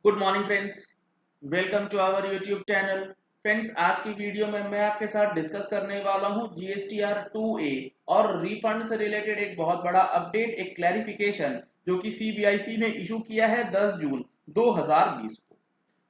Good morning friends, welcome to our YouTube channel. Friends, आज की video में मैं आपके साथ डिस्कस करने वाला हूं जीएसटीआर 2A और रिफंड से रिलेटेड एक बहुत बड़ा अपडेट, एक क्लैरिफिकेशन जो कि सीबीआईसी ने इशू किया है 10 जून 2020 को।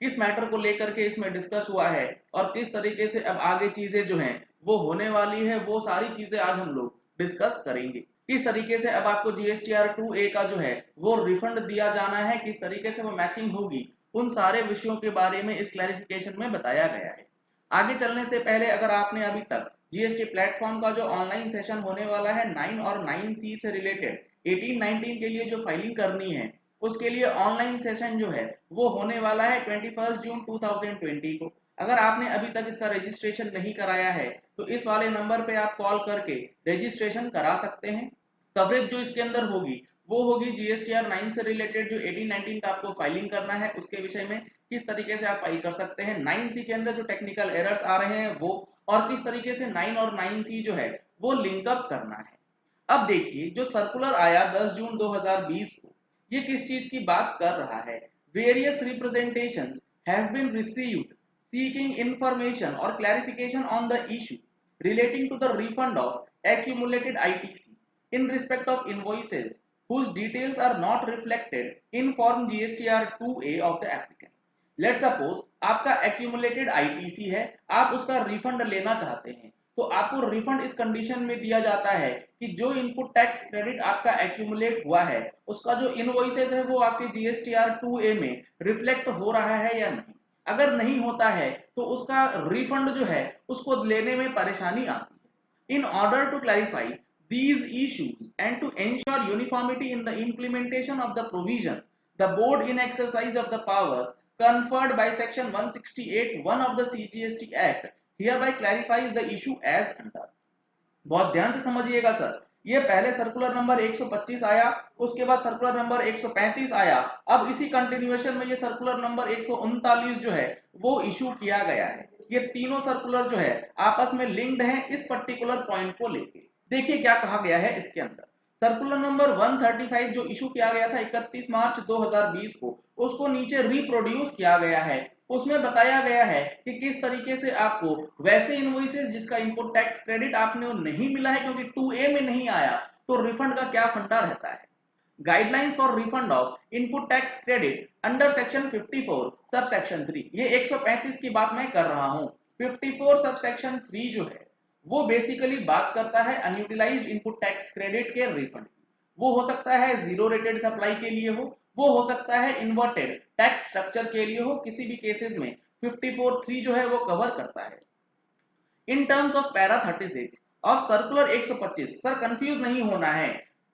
किस मैटर को लेकर के इसमें डिस्कस हुआ है और किस तरीके से अब आगे चीजें जो हैं वो होने वाली है, वो सारी चीजें आज हम लोग डिस्कस करेंगे। किस तरीके से अब आपको जीएसटीआर 2A का जो है वो रिफंड दिया जाना है, किस तरीके से वो मैचिंग होगी, उन सारे विषयों के बारे में इस क्लैरिफिकेशन में बताया गया है। आगे चलने से पहले अगर आपने अभी तक जीएसटी प्लेटफॉर्म का जो ऑनलाइन सेशन होने वाला है 9 और 9C से रिलेटेड 18-19 के लिए जो फाइलिंग करनी है, उसके लिए ऑनलाइन सेशन जो है वो होने वाला है 21 जून 2020 को। अगर आपने अभी तक इसका रजिस्ट्रेशन नहीं कराया है तो इस वाले नंबर पे आप कॉल करके रजिस्ट्रेशन करा सकते हैं। कवरेज जो इसके अंदर होगी वो होगी जीएसटीआर 9 से रिलेटेड जो 18-19 का आपको फाइलिंग करना है उसके विषय में, किस तरीके से आप फाइल कर सकते हैं। 9C के अंदर जो टेक्निकल एरर्स आ रहे हैं वो, और किस तरीके से 9 और 9C जो है वो लिंकअप करना है। अब देखिए, जो सर्कुलर आया 10 जून 2020 को, ये किस चीज की बात कर रहा है। Various representations have been received seeking information और clarification on the issue relating to the refund of accumulated ITC in respect of invoices whose details are not reflected in Form GSTR 2A of the applicant. Let's suppose आपका accumulated ITC है, आप उसका refund लेना चाहते हैं, तो आपको refund इस कंडीशन में दिया जाता है कि जो इनपुट टैक्स क्रेडिट आपका एक्यूमुलेट हुआ है उसका जो इनवॉइसेज है वो आपके जीएसटीआर 2A में रिफ्लेक्ट हो रहा है या नहीं। अगर नहीं होता है तो उसका रिफंड जो है उसको लेने में परेशानी आती है। In order to clarify these issues and to ensure uniformity in the implementation of the provision, the board in exercise of the powers conferred by section 168(1) of the CGST Act hereby clarifies the issue as under। बहुत ध्यान से समझिएगा sir, ये पहले circular number 125 आया, उसके बाद circular number 135 आया, अब इसी कंटिन्यूएशन में ये सर्कुलर नंबर 139 जो है वो इशू किया गया है। ये तीनों सर्कुलर जो है आपस में लिंक्ड हैं इस पर्टिकुलर पॉइंट को लेके। देखिए क्या कहा गया है इसके अंदर। सर्कुलर नंबर 135 जो इशू किया गया था 31 मार्च 2020 को, उसको नीचे रिप्रोड्यूस किया गया है। उसमें बताया गया है कि किस तरीके से आपको वैसे इनवॉइसेस जिसका इनपुट टैक्स क्रेडिट आपने नहीं मिला है क्योंकि 2A में नहीं आया, तो रिफंड का क्या फंडा रहता है। Guidelines for refund of input tax credit under section 54 sub section 3, ये 135 की बात मैं कर रहा हूं। 54 सब सेक्शन 3 जो है वो बेसिकली बात करता है अनयूटिलाइज्ड इनपुट टैक्स क्रेडिट के रिफंड की। वो हो सकता है जीरो रेटेड सप्लाई के लिए वो हो सकता है इन्वर्टेड टैक्स स्ट्रक्चर के लिए हो, किसी भी केसेस में 54(3) जो है वो कवर करता है। In terms of para 36 of circular 125, sir confuse नहीं होना है,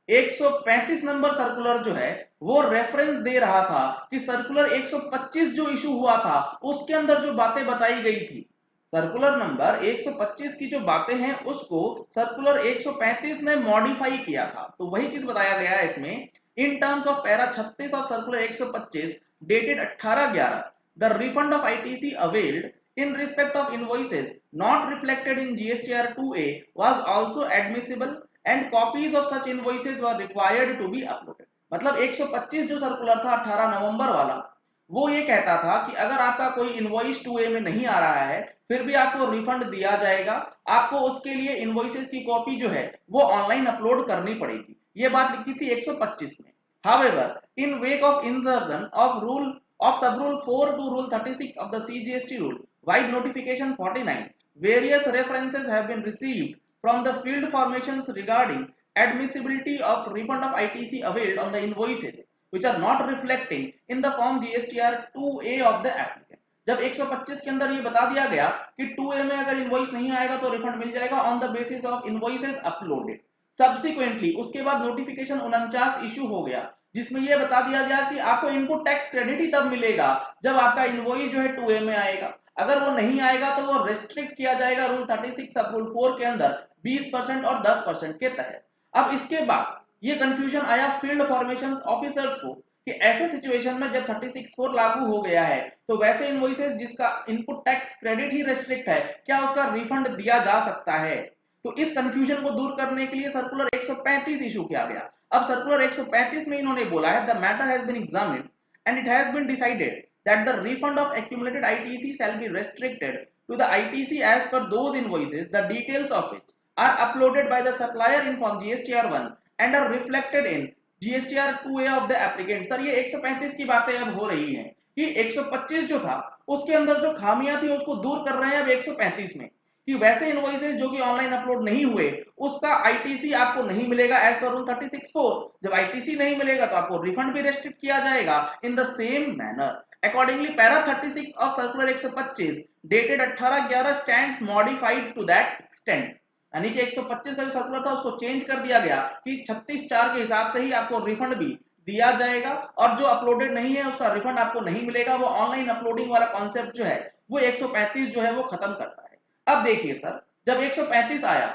135 नंबर सर्कुलर जो है वो रेफरेंस दे रहा था कि सर्कुलर 125 जो इशू हुआ था उसके अंदर जो बातें बताई गई थी, सर्कुलर नंबर 125 की जो बातें हैं उसको सर्कुलर 135 ने मॉडिफाई किया था, तो वही चीज बताया गया है इसमें। In terms of para 36 of circular 125 dated 18/11, the refund of ITC availed in respect of invoices not reflected in GSTR 2A was also admissible and copies of such invoices were required to be uploaded। मतलब 125 जो circular था 18 नवंबर वाला, वो ये कहता था कि अगर आपका कोई इनवॉइस 2A में नहीं आ रहा है फिर भी आपको रिफंड दिया जाएगा, आपको उसके लिए इनवॉइसेस की कॉपी जो है वो ऑनलाइन अपलोड करनी पड़ेगी। ये बात लिखी थी 125 में। However, in wake of insertion of rule of sub rule 4 to rule 36 of the CGST rule wide notification 49, various references have been received from the field formations regarding admissibility of refund of ITC availed on the invoices which are not reflecting in the form GSTR 2A of the applicant। जब 125 के अंदर ये बता दिया गया कि 2A में अगर इनवॉइस नहीं आएगा तो रिफंड मिल जाएगा on the basis of invoices uploaded. Subsequently उसके बाद नोटिफिकेशन 49 इशू हो गया जिसमें यह बता दिया गया कि आपको इनपुट टैक्स क्रेडिट ही तब मिलेगा जब आपका इनवॉइस जो है 2A में आएगा। अगर वो नहीं आएगा तो वो रेस्ट्रिक्ट किया जाएगा रूल 36 सब रूल 4 के अंदर 20% और 10% के तहत। अब इसके बाद ये कंफ्यूजन आया फील्ड फॉर्मेशन ऑफिसर्स को कि ऐसे सिचुएशन में जब 36(4) लागू हो गया है तो वैसे इनवॉइसेस जिसका इनपुट टैक्स क्रेडिट ही रेस्ट्रिक्ट है, क्या उसका रिफंड दिया जा सकता है। तो इस कंफ्यूजन को दूर करने के लिए सर्कुलर 135 इशू किया गया। अब सर्कुलर 135 में इन्होंने बोला है the matter has been examined and it has been decided that the refund of accumulated ITC shall be restricted to the ITC as per those invoices, the details of which are uploaded by the supplier in form GSTR1 and are reflected in GSTR2A of the applicant. Sir ये 135 की बातें अब हो रही हैं कि 125 जो था उसके अंदर जो खामियां थी उसको दूर कर रहे हैं अब 135 में, कि वैसे इनवॉइसेस जो कि ऑनलाइन अपलोड नहीं हुए उसका आईटीसी आपको नहीं मिलेगा एज पर रूल 36(4). जब आईटीसी नहीं मिलेगा तो आपको रिफंड भी रेस्ट्रिक्ट किया जाएगा in the same manner. Accordingly para 36 of circular 125 dated 18/11 stands modified to that extent, यानी कि 125 का जो सर्कुलर था उसको चेंज कर दिया गया कि 36(4) के हिसाब से ही आपको रिफंड भी दिया जाएगा और जो अपलोडेड नहीं है उसका रिफंड आपको नहीं मिलेगा। वो ऑनलाइन अपलोडिंग वाला कॉन्सेप्ट जो है वो 135 जो है वो खत्म करता है। अब देखिए सर, जब 135 आया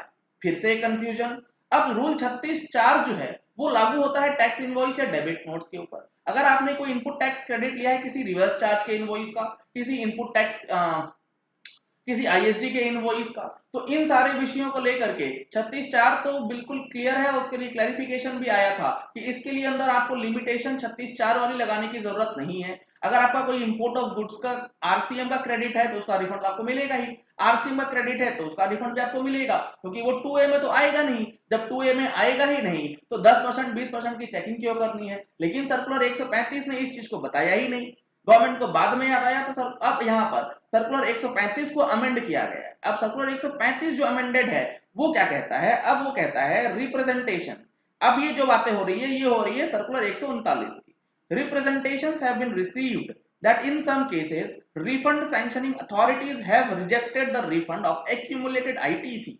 फिर से कंफ्यूजन। अब रूल 36(4) जो है वो लागू होता है टैक्स इनवॉइस या डेबिट नोट्स के ऊपर। अगर आपने कोई इनपुट टैक्स क्रेडिट लिया है किसी रिवर्स चार्ज के इनवॉइस का, किसी इनपुट टैक्स किसी आईएसडी के इनवॉइस का, तो इन सारे विषयों को लेकर के 36(4) तो बिल्कुल क्लियर है। उसके लिए क्लैरिफिकेशन भी आया था कि इसके लिए अंदर आपको लिमिटेशन 36(4) वाली लगाने की जरूरत नहीं है। अगर आपका कोई इंपोर्ट ऑफ गुड्स का आरसीएम का क्रेडिट है तो उसका रिफंड आपको मिलेगा ही, आरसीएम का क्रेडिट है तो उसका रिफंड भी आपको मिलेगा, क्योंकि वो 2A में तो आएगा नहीं। जब 2A में आएगा ही नहीं तो 10% 20% की चेकिंग क्यों करनी है। लेकिन सर्कुलर 135 ने इस चीज को बताया ही नहीं, गवर्नमेंट को बाद में याद आया। तो सर अब यहाँ पर सर्कुलर 135 को अमेंड किया गया है। अब सर्कुलर 135 जो अमेंडेड है वो क्या कहता है, अब वो कहता है रिप्रेजेंटेशन। अब ये जो बातें हो रही है ये हो रही है सर्कुलर 139 की। Representations have been received that in some cases refund sanctioning authorities have rejected the refund of accumulated ITC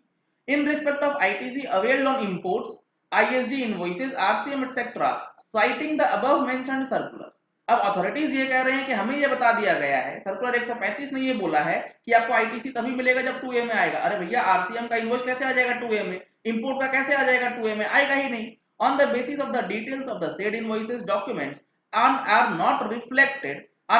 in respect of ITC availed on imports, ISD invoices, RCM etc. citing the above mentioned circular। अब authorities ये कह रहे हैं कि हमें ये बता दिया गया है, सर्कुलर 135 ने ये बोला है कि आपको आईटीसी तभी मिलेगा जब 2A में आएगा। अरे भैया आरसीएम का इनवॉइस कैसे आ जाएगा 2A में, इंपोर्ट का कैसे आ जाएगा 2A में, आएगा ही नहीं। On the basis of the details of the said invoices documents are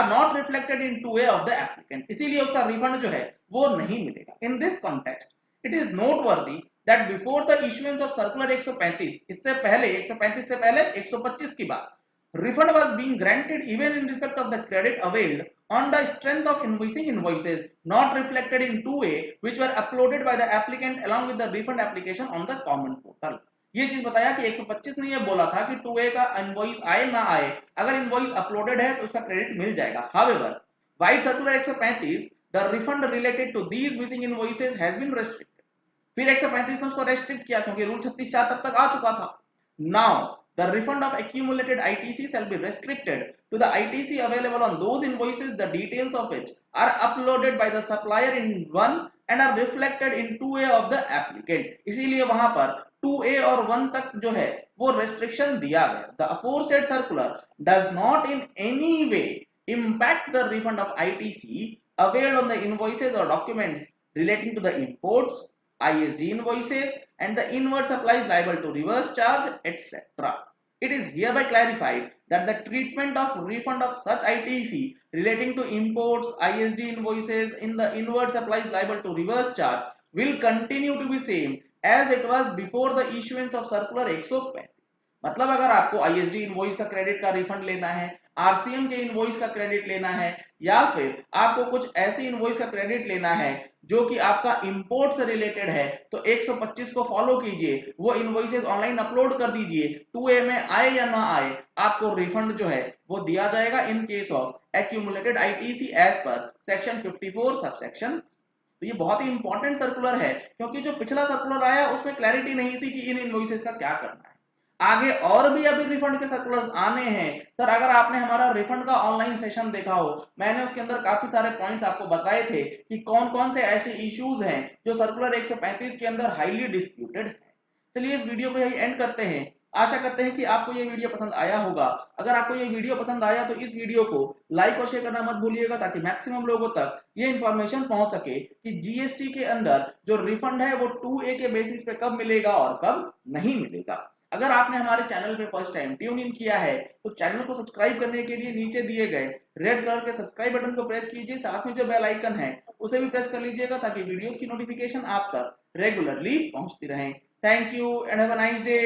not reflected in 2A of the applicant, इसीलिए उसका रिफंड जो है वो नहीं मिलेगा। In this context, it is noteworthy that before the issuance of circular 135, इससे पहले 135 से पहले 125 की बात, refund was being granted even in respect of the credit availed on the strength of invoicing invoices not reflected in 2A which were uploaded by the applicant along with the refund application on the common portal। ये चीज बताया कि 125 ने ये बोला था कि 2A का इनवॉइस आए ना आए, अगर इनवॉइस अपलोडेड है तो उसका क्रेडिट मिल जाएगा। However vide circular 135 the refund related to these missing invoices has been restricted. फिर 135 ने उसको रेस्ट्रिक्ट किया क्योंकि रूल 36(4) तब तक आ चुका था। Now the refund of accumulated ITC shall be restricted to the ITC available on those invoices the details of which are uploaded by the supplier in 1 and are reflected in 2A of the applicant। इसीलिए वहां पर 2A और 1 तक जो है वो restriction दिया गया। The aforesaid circular does not in any way impact the refund of ITC availed on the invoices or documents relating to the imports, ISD invoices and the inward supplies liable to reverse charge etc. It is hereby clarified that the treatment of refund of such ITC relating to imports, ISD invoices in the inward supplies liable to reverse charge will continue to be same as it was before the issuance of circular 135। मतलब अगर आपको ISD invoice का credit का refund लेना है, RCM के invoice का credit लेना है, या फिर आपको कुछ ऐसी इनवॉइस का क्रेडिट लेना है जो कि आपका इंपोर्ट से रिलेटेड है, तो 125 को फॉलो कीजिए, वो इनवॉइसेस ऑनलाइन अपलोड कर दीजिए, 2A में आए या ना आए आपको रिफंड जो है वो दिया जाएगा in case of accumulated ITC as per section 54 subsection. तो ये बहुत ही इंपॉर्टेंट सर्कुलर है क्योंकि जो पिछला सर्कुलर आया उसमें क्लैरिटी नहीं थी कि इन इनवॉइसेस का क्या करना है। आगे और भी अभी रिफंड के सर्कुलर्स आने हैं। सर अगर आपने हमारा रिफंड का ऑनलाइन सेशन देखा हो, मैंने उसके अंदर काफी सारे पॉइंट्स आपको बताए थे कि कौन कौन से ऐसे इश्यूज हैं जो सर्कुलर 135 के अंदर हाईली डिस्प्यूटेड है। चलिए इस वीडियो को यही एंड करते हैं। आशा करते हैं कि आपको ये वीडियो पसंद आया होगा। अगर आपको ये वीडियो पसंद आया तो इस वीडियो को लाइक और शेयर करना मत भूलिएगा ताकि मैक्सिमम लोगों तक ये इंफॉर्मेशन पहुंच सके कि जीएसटी के अंदर जो रिफंड है वो 2A के बेसिस पे कब मिलेगा और कब नहीं मिलेगा। अगर आपने हमारे चैनल पे फर्स्ट टाइम ट्यून इन किया है तो चैनल को सब्सक्राइब करने के लिए नीचे दिए गए रेड कलर के सब्सक्राइब बटन को प्रेस कीजिए, साथ में जो बेल आइकन है उसे भी प्रेस कर लीजिएगा ताकि वीडियोस की नोटिफिकेशन आप तक रेगुलरली पहुंचती रहे। Thank you and have a nice day.